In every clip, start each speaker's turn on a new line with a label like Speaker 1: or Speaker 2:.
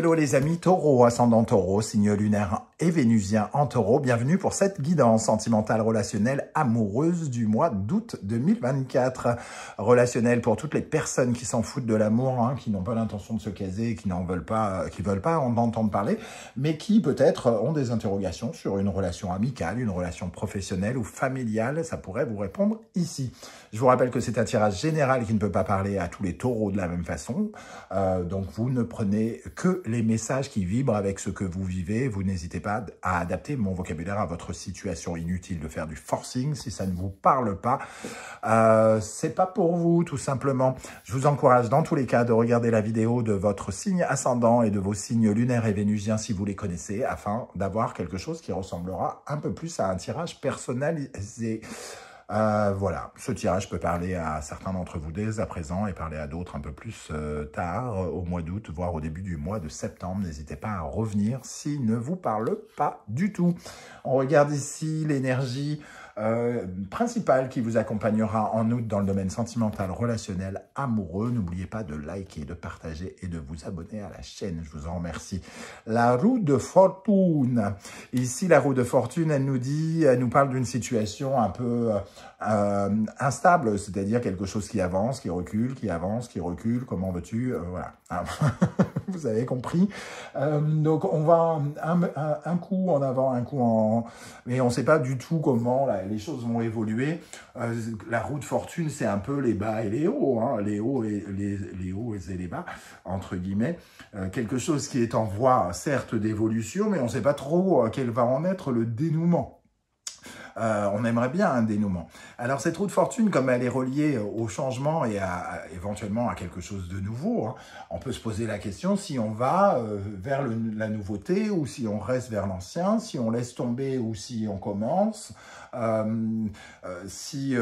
Speaker 1: hello les amis, Taureau, ascendant Taureau, signe lunaire et vénusien en Taureau. Bienvenue pour cette guidance sentimentale relationnelle amoureuse du mois d'août 2024. Relationnelle pour toutes les personnes qui s'en foutent de l'amour, hein, qui n'ont pas l'intention de se caser, qui n'en veulent pas, qui veulent pas en entendre parler, mais qui peut-être ont des interrogations sur une relation amicale, une relation professionnelle ou familiale. Ça pourrait vous répondre ici. Je vous rappelle que c'est un tirage général qui ne peut pas parler à tous les taureaux de la même façon. Donc vous ne prenez que les messages qui vibrent avec ce que vous vivez. Vous n'hésitez pas à adapter mon vocabulaire à votre situation. Inutile de faire du forcing si ça ne vous parle pas. C'est pas pour vous, tout simplement. Je vous encourage dans tous les cas de regarder la vidéo de votre signe ascendant et de vos signes lunaires et vénusiens si vous les connaissez, afin d'avoir quelque chose qui ressemblera un peu plus à un tirage personnalisé. Voilà, ce tirage peut parler à certains d'entre vous dès à présent et parler à d'autres un peu plus tard, au mois d'août, voire au début du mois de septembre. N'hésitez pas à revenir s'il ne vous parle pas du tout. On regarde ici l'énergie principale qui vous accompagnera en août dans le domaine sentimental, relationnel, amoureux. N'oubliez pas de liker, de partager et de vous abonner à la chaîne. Je vous en remercie. La roue de fortune. Ici, la roue de fortune, elle nous parle d'une situation un peu instable, c'est-à-dire quelque chose qui avance, qui recule, qui avance, qui recule. Comment veux-tu voilà. Vous avez compris. Donc, on va un coup en avant, un coup en... Mais on ne sait pas du tout comment les choses vont évoluer. La roue de fortune, c'est un peu les bas et les hauts, hein, les hauts et les bas, entre guillemets. Quelque chose qui est en voie, certes, d'évolution, mais on ne sait pas trop quel va en être le dénouement. On aimerait bien un dénouement. Alors, cette roue de fortune, comme elle est reliée au changement et éventuellement à quelque chose de nouveau, hein, on peut se poser la question si on va vers la nouveauté ou si on reste vers l'ancien, si on laisse tomber ou si on commence, si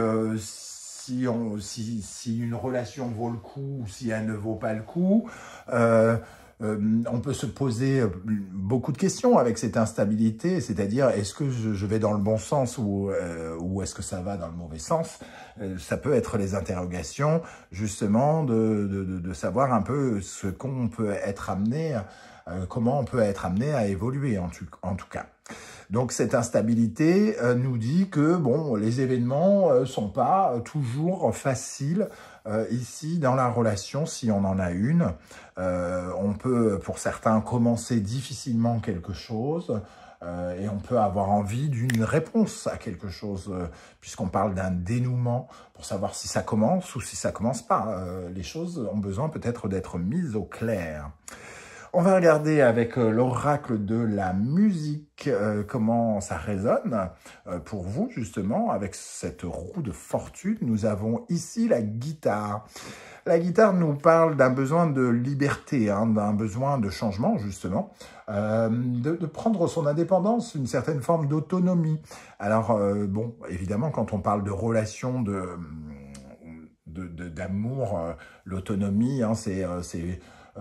Speaker 1: une relation vaut le coup ou si elle ne vaut pas le coup. On peut se poser beaucoup de questions avec cette instabilité, c'est-à-dire est-ce que je vais dans le bon sens ou est-ce que ça va dans le mauvais sens. Ça peut être les interrogations justement de savoir un peu ce qu'on peut être amené, comment on peut être amené à évoluer en tout cas. Donc cette instabilité nous dit que bon, les événements sont pas toujours faciles ici dans la relation si on en a une. On peut pour certains commencer difficilement quelque chose et on peut avoir envie d'une réponse à quelque chose puisqu'on parle d'un dénouement pour savoir si ça commence ou si ça commence pas. Les choses ont besoin peut-être d'être mises au clair. On va regarder avec l'oracle de la musique comment ça résonne pour vous, justement, avec cette roue de fortune. Nous avons ici la guitare. La guitare nous parle d'un besoin de liberté, hein, d'un besoin de changement, justement, de prendre son indépendance, une certaine forme d'autonomie. Alors, bon, évidemment, quand on parle de relation, d'amour, l'autonomie, hein, c'est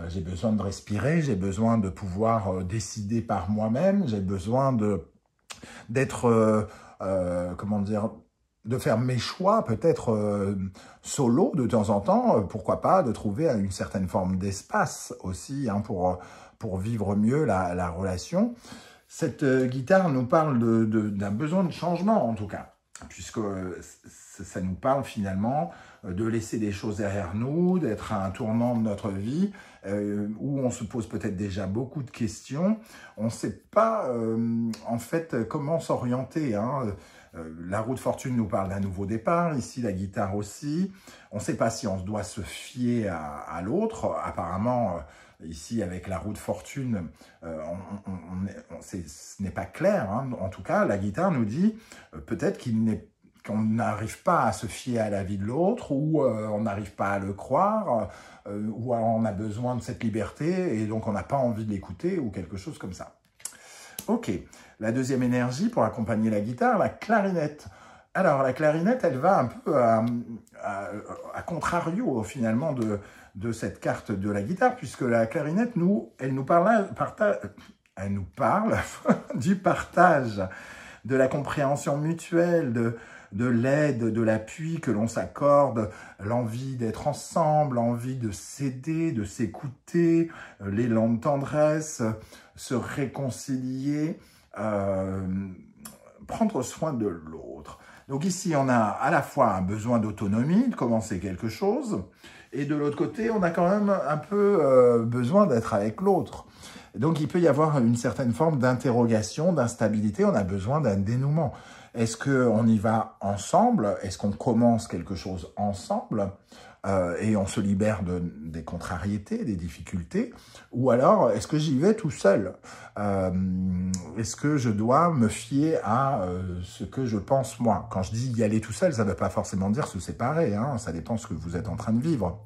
Speaker 1: j'ai besoin de respirer, j'ai besoin de pouvoir décider par moi-même, j'ai besoin d'être, comment dire, de faire mes choix, peut-être solo de temps en temps, pourquoi pas, de trouver une certaine forme d'espace aussi hein, pour vivre mieux la relation. Cette guitare nous parle d'un besoin de changement en tout cas, puisque ça nous parle finalement de laisser des choses derrière nous, d'être à un tournant de notre vie, où on se pose peut-être déjà beaucoup de questions. On ne sait pas, en fait, comment s'orienter. Hein. La roue de fortune nous parle d'un nouveau départ, ici la guitare aussi. On ne sait pas si on doit se fier à l'autre. Apparemment, ici, avec la roue de fortune, ce n'est pas clair. Hein. En tout cas, la guitare nous dit peut-être qu'on n'arrive pas à se fier à la vie de l'autre, ou on n'arrive pas à le croire, ou on a besoin de cette liberté, et donc on n'a pas envie de l'écouter, ou quelque chose comme ça. Ok, la deuxième énergie pour accompagner la guitare, la clarinette. Alors, la clarinette, elle va un peu à contrario, finalement, de cette carte de la guitare, puisque la clarinette, elle nous parle du partage, de la compréhension mutuelle, de l'aide, de l'appui que l'on s'accorde, l'envie d'être ensemble, l'envie de s'aider, de s'écouter, l'élan de tendresse, se réconcilier, prendre soin de l'autre. Donc ici, on a à la fois un besoin d'autonomie, de commencer quelque chose, et de l'autre côté, on a quand même un peu besoin d'être avec l'autre. Donc il peut y avoir une certaine forme d'interrogation, d'instabilité, on a besoin d'un dénouement. Est-ce qu'on y va ensemble? Est-ce qu'on commence quelque chose ensemble et on se libère des contrariétés, des difficultés? Ou alors, est-ce que j'y vais tout seul? Est-ce que je dois me fier à ce que je pense moi? Quand je dis y aller tout seul, ça ne veut pas forcément dire se séparer, hein, ça dépend de ce que vous êtes en train de vivre.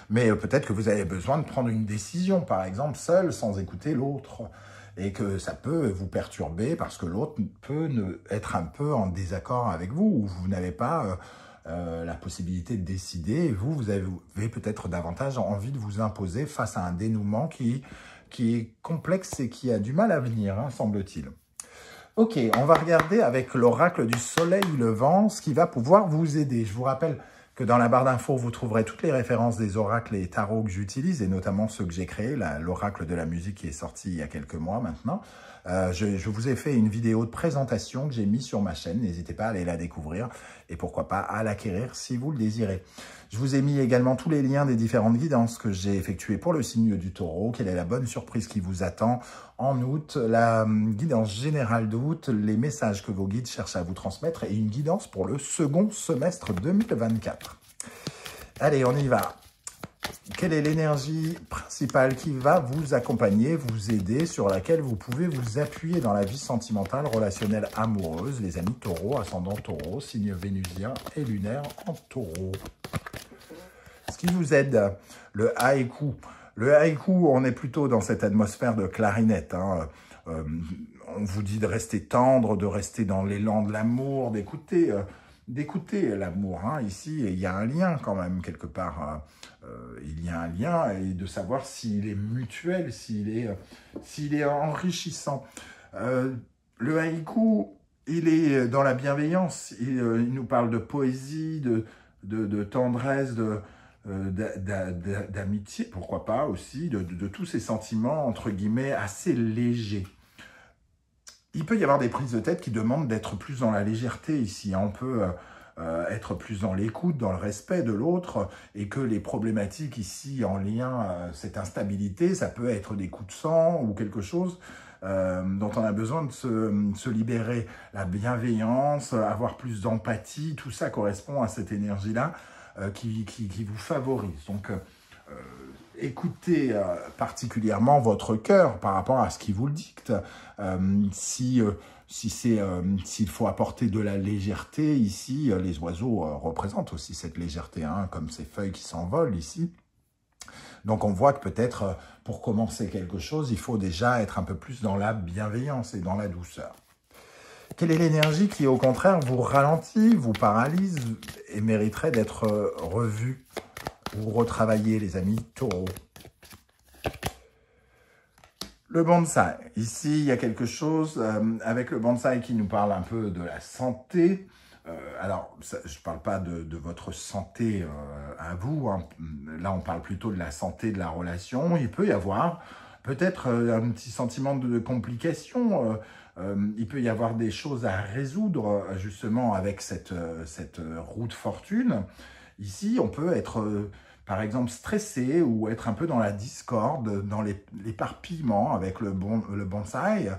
Speaker 1: Mais peut-être que vous avez besoin de prendre une décision, par exemple, seul, sans écouter l'autre. Et que ça peut vous perturber parce que l'autre peut être un peu en désaccord avec vous, ou vous n'avez pas la possibilité de décider. Et vous avez peut-être davantage envie de vous imposer face à un dénouement qui est complexe et qui a du mal à venir, hein, semble-t-il. Ok, on va regarder avec l'oracle du soleil levant ce qui va pouvoir vous aider. Je vous rappelle que dans la barre d'infos, vous trouverez toutes les références des oracles et tarots que j'utilise, et notamment ceux que j'ai créés, l'oracle de la musique qui est sorti il y a quelques mois maintenant. Je vous ai fait une vidéo de présentation que j'ai mise sur ma chaîne, n'hésitez pas à aller la découvrir, et pourquoi pas à l'acquérir si vous le désirez. Je vous ai mis également tous les liens des différentes guidances que j'ai effectuées pour le signe du taureau, quelle est la bonne surprise qui vous attend en août, la guidance générale d'août, les messages que vos guides cherchent à vous transmettre, et une guidance pour le second semestre 2024. Allez, on y va. Quelle est l'énergie principale qui va vous accompagner, vous aider, sur laquelle vous pouvez vous appuyer dans la vie sentimentale, relationnelle, amoureuse, les amis taureaux, ascendant taureau, signe vénusien et lunaire en taureau? Ce qui vous aide, le haïku. Le haïku, on est plutôt dans cette atmosphère de clarinette, hein. On vous dit de rester tendre, de rester dans l'élan de l'amour, d'écouter l'amour, hein. Ici, il y a un lien quand même, quelque part. Il y a un lien, et de savoir s'il est mutuel, s'il est enrichissant. Le haïku, il est dans la bienveillance. Il nous parle de poésie, de tendresse, d'amitié, pourquoi pas aussi, de tous ces sentiments, entre guillemets, assez légers. Il peut y avoir des prises de tête qui demandent d'être plus dans la légèreté ici. On peut être plus dans l'écoute, dans le respect de l'autre, et que les problématiques ici en lien, cette instabilité, ça peut être des coups de sang ou quelque chose dont on a besoin de se libérer. La bienveillance, avoir plus d'empathie, tout ça correspond à cette énergie-là qui vous favorise. Donc, écoutez particulièrement votre cœur par rapport à ce qui vous le dicte. S'il faut apporter de la légèreté ici, les oiseaux représentent aussi cette légèreté, hein, comme ces feuilles qui s'envolent ici. Donc on voit que peut-être pour commencer quelque chose, il faut déjà être un peu plus dans la bienveillance et dans la douceur. Quelle est l'énergie qui, au contraire, vous ralentit, vous paralyse et mériterait d'être revue ou retravaillée, les amis taureaux? Le bonsaï. Ici, il y a quelque chose avec le bonsaï qui nous parle un peu de la santé. Alors, ça, je ne parle pas de votre santé à vous, hein. Là, on parle plutôt de la santé de la relation. Il peut y avoir peut-être un petit sentiment de complication. Il peut y avoir des choses à résoudre, justement, avec cette roue de fortune. Ici, on peut être, par exemple, stressé ou être un peu dans la discorde, dans l'éparpillement avec le bonsaï.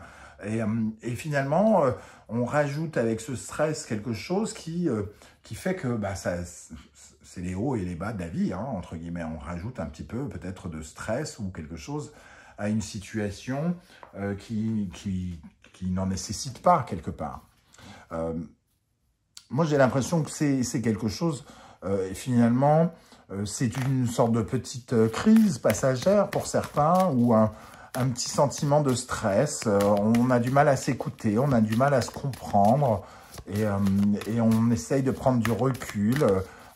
Speaker 1: Et finalement, on rajoute avec ce stress quelque chose qui fait que c'est les hauts et les bas de la vie, hein, entre guillemets. On rajoute un petit peu peut-être de stress ou quelque chose à une situation qui n'en nécessite pas quelque part. Moi, j'ai l'impression que c'est quelque chose, finalement, c'est une sorte de petite crise passagère pour certains, ou un petit sentiment de stress. On a du mal à s'écouter, on a du mal à se comprendre, et on essaye de prendre du recul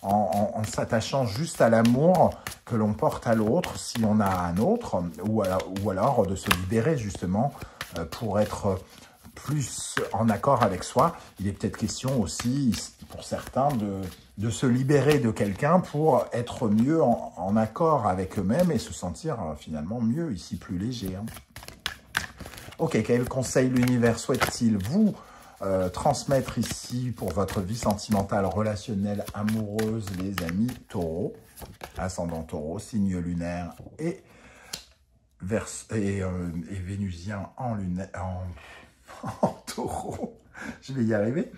Speaker 1: en s'attachant juste à l'amour que l'on porte à l'autre, si on a un autre, ou alors de se libérer justement pour être plus en accord avec soi. Il est peut-être question aussi, pour certains, de se libérer de quelqu'un pour être mieux en accord avec eux-mêmes et se sentir finalement mieux, ici plus léger. Hein. Ok, quel conseil l'univers souhaite-t-il vous transmettre ici pour votre vie sentimentale, relationnelle, amoureuse, les amis Taureau, ascendant Taureau, signe lunaire et vénusien en Taureau, je vais y arriver.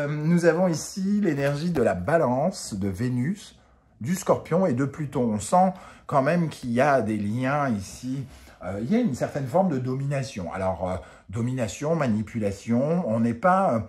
Speaker 1: Nous avons ici l'énergie de la Balance, de Vénus, du Scorpion et de Pluton. On sent quand même qu'il y a des liens ici. Il y a une certaine forme de domination. Alors, domination, manipulation, on n'est pas...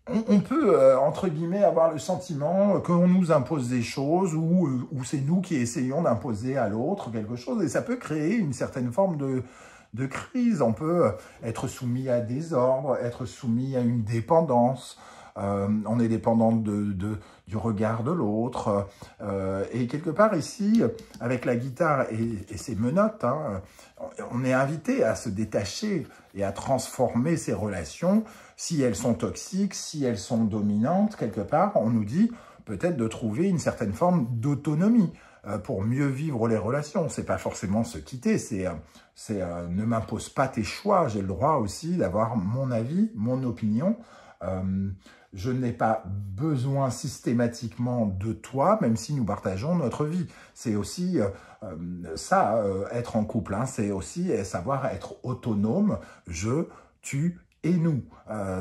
Speaker 1: on peut, entre guillemets, avoir le sentiment qu'on nous impose des choses ou c'est nous qui essayons d'imposer à l'autre quelque chose. Et ça peut créer une certaine forme de crise. On peut être soumis à des ordres, être soumis à une dépendance. On est dépendant du regard de l'autre. Et quelque part ici, avec la guitare et ses menottes, hein, on est invité à se détacher et à transformer ces relations. Si elles sont toxiques, si elles sont dominantes, quelque part, on nous dit peut-être de trouver une certaine forme d'autonomie pour mieux vivre les relations. C'est pas forcément se quitter, c'est ne m'impose pas tes choix. J'ai le droit aussi d'avoir mon avis, mon opinion. Je n'ai pas besoin systématiquement de toi, même si nous partageons notre vie. C'est aussi ça, être en couple. Hein, c'est aussi savoir être autonome, je, tu et nous.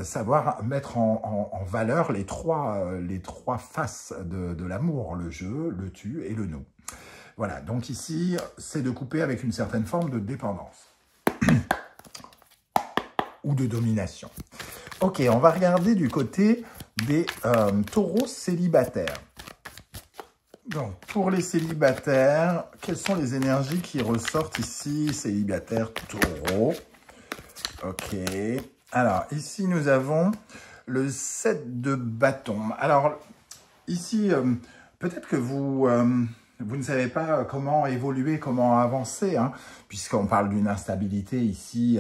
Speaker 1: Savoir mettre en valeur les trois faces de l'amour, le je, le tu et le nous. Voilà, donc ici, c'est de couper avec une certaine forme de dépendance ou de domination. Ok, on va regarder du côté des taureaux célibataires. Donc, pour les célibataires, quelles sont les énergies qui ressortent ici, célibataires taureaux? Ok, alors ici nous avons le 7 de bâton. Alors, ici, peut-être que vous ne savez pas comment évoluer, comment avancer, hein, puisqu'on parle d'une instabilité ici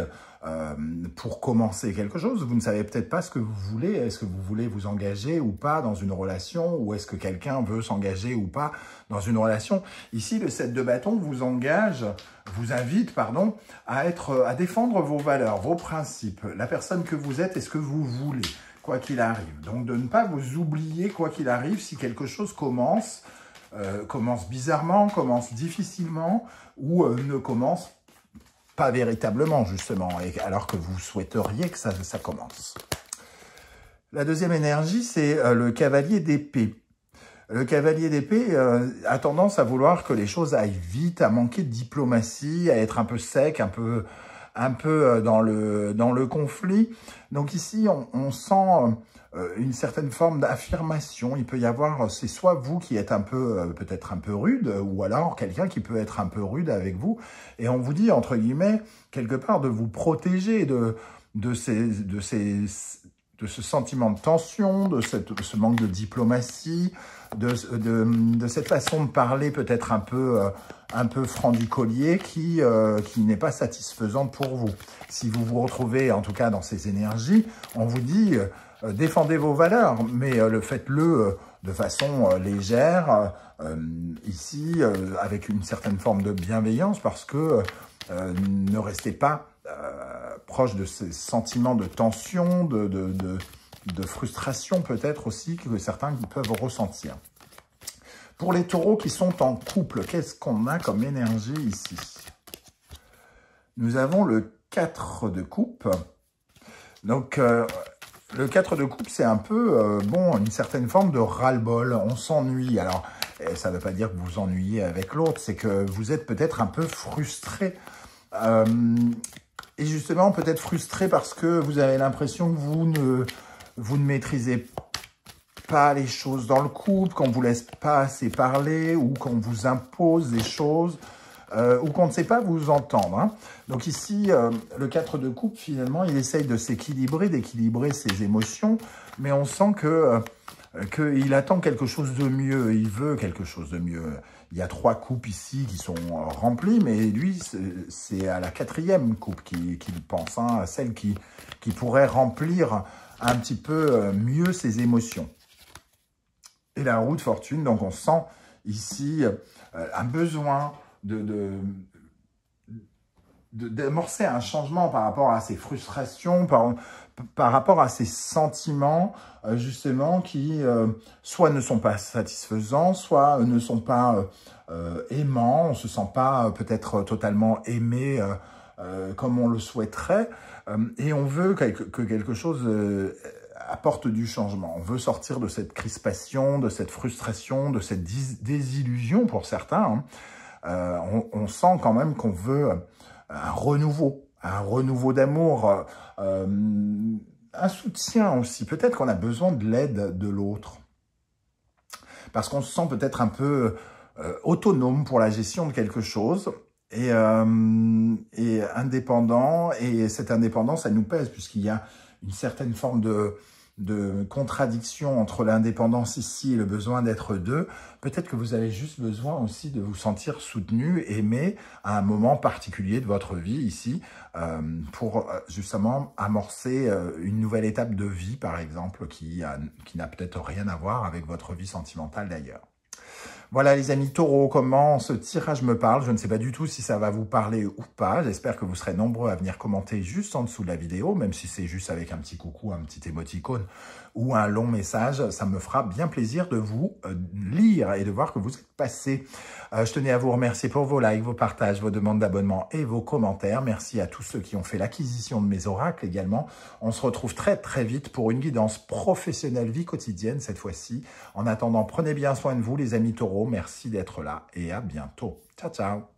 Speaker 1: pour commencer quelque chose. Vous ne savez peut-être pas ce que vous voulez. Est-ce que vous voulez vous engager ou pas dans une relation, ou est-ce que quelqu'un veut s'engager ou pas dans une relation? Ici, le 7 de bâton vous invite, pardon, à défendre vos valeurs, vos principes, la personne que vous êtes et ce que vous voulez, quoi qu'il arrive. Donc, de ne pas vous oublier, quoi qu'il arrive, si quelque chose commence bizarrement, commence difficilement ou ne commence pas véritablement, justement, alors que vous souhaiteriez que ça commence. La deuxième énergie, c'est le cavalier d'épée. Le cavalier d'épée a tendance à vouloir que les choses aillent vite, à manquer de diplomatie, à être un peu sec, un peu dans le conflit. Donc ici, on sent une certaine forme d'affirmation. Il peut y avoir, c'est soit vous qui êtes peut-être un peu rude, ou alors quelqu'un qui peut être un peu rude avec vous. Et on vous dit, entre guillemets, quelque part, de vous protéger de ce sentiment de tension, de ce manque de diplomatie, de cette façon de parler peut-être un peu franc du collier qui n'est pas satisfaisante pour vous. Si vous vous retrouvez en tout cas dans ces énergies, on vous dit défendez vos valeurs, mais faites-le de façon légère, ici avec une certaine forme de bienveillance, parce que ne restez pas proche de ces sentiments de tension, de frustration peut-être aussi que certains peuvent ressentir. Pour les taureaux qui sont en couple, qu'est-ce qu'on a comme énergie ici? Nous avons le 4 de coupe. Donc, le 4 de coupe, c'est un peu, une certaine forme de ras-le-bol. On s'ennuie. Alors, ça ne veut pas dire que vous vous ennuyez avec l'autre, c'est que vous êtes peut-être un peu frustré. Et justement, peut-être frustré parce que vous avez l'impression que vous ne maîtrisez pas les choses dans le couple, qu'on ne vous laisse pas assez parler, ou qu'on vous impose des choses, ou qu'on ne sait pas vous entendre. Hein. Donc ici, le 4 de coupe, finalement, il essaye de s'équilibrer, d'équilibrer ses émotions, mais on sent que qu'il attend quelque chose de mieux, il veut quelque chose de mieux. Il y a 3 coupes ici qui sont remplies, mais lui, c'est à la 4e coupe qu'il pense, hein, à celle qui pourrait remplir un petit peu mieux ses émotions. Et la roue de fortune, donc on sent ici un besoin d'amorcer un changement par rapport à ses frustrations, par rapport à ses sentiments, justement, qui soit ne sont pas satisfaisants, soit ne sont pas aimants, on ne se sent pas peut-être totalement aimé comme on le souhaiterait, et on veut que quelque chose apporte du changement. On veut sortir de cette crispation, de cette frustration, de cette désillusion pour certains. Hein. On sent quand même qu'on veut un renouveau d'amour, un soutien aussi. Peut-être qu'on a besoin de l'aide de l'autre. Parce qu'on se sent peut-être un peu autonome pour la gestion de quelque chose et indépendant. Et cette indépendance, elle nous pèse puisqu'il y a une certaine forme de contradiction entre l'indépendance ici et le besoin d'être deux. Peut-être que vous avez juste besoin aussi de vous sentir soutenu, aimé à un moment particulier de votre vie ici pour justement amorcer une nouvelle étape de vie, par exemple, qui n'a peut-être rien à voir avec votre vie sentimentale d'ailleurs. Voilà les amis taureaux, comment ce tirage me parle. Je ne sais pas du tout si ça va vous parler ou pas. J'espère que vous serez nombreux à venir commenter juste en dessous de la vidéo, même si c'est juste avec un petit coucou, un petit émoticône ou un long message. Ça me fera bien plaisir de vous lire et de voir que vous êtes passé. Je tenais à vous remercier pour vos likes, vos partages, vos demandes d'abonnement et vos commentaires. Merci à tous ceux qui ont fait l'acquisition de mes oracles également. On se retrouve très très vite pour une guidance professionnelle vie quotidienne cette fois-ci. En attendant, prenez bien soin de vous les amis taureaux. Merci d'être là et à bientôt. Ciao, ciao.